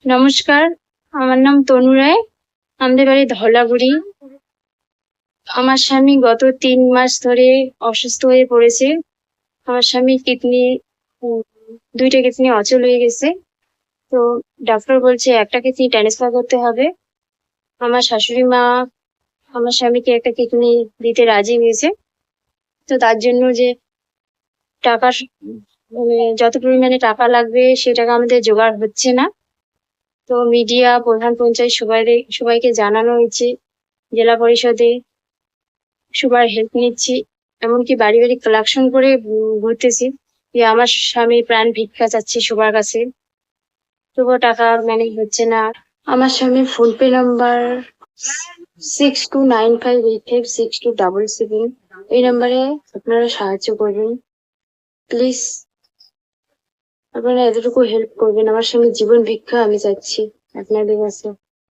নমস্কার, আমার নাম তনু রায়। আমাদের বাড়ি ধলাগুড়ি। আমার স্বামী গত 3 মাস ধরে অসুস্থ হয়ে পড়েছে। আমার স্বামীর কিডনি, দুইটা কিডনি অচল হয়ে গেছে। তো ডাক্তার বলছে একটা কিডনি ট্রান্সফার করতে হবে। আমার শাশুড়ি মা আমার স্বামীকে একটা কিডনি দিতে রাজি হয়েছে। তো তার জন্য যে টাকা, মানে যত পরিমাণে টাকা লাগবে সে টাকা আমাদের জোগাড় হচ্ছে না। তো মিডিয়া, প্রধান পঞ্চায়েত সবাইকে জানানো হয়েছে, জেলা পরিষদে সবার হেল্প নিচ্ছি। এমনকি বাড়ি বাড়ি কালেকশন করে ঘুরতেছি যে আমার স্বামী প্রাণ ভিক্ষা চাচ্ছে সবার কাছে, তবুও টাকা ম্যানেজ হচ্ছে না। আমার স্বামীর ফোনপে নাম্বার 6295856277। এই নাম্বারে আপনারা সাহায্য করবেন প্লিজ। আপনারা এতটুকু হেল্প করবেন, আমার স্বামীর জীবন ভিক্ষা আমি চাচ্ছি আপনাদের কাছে।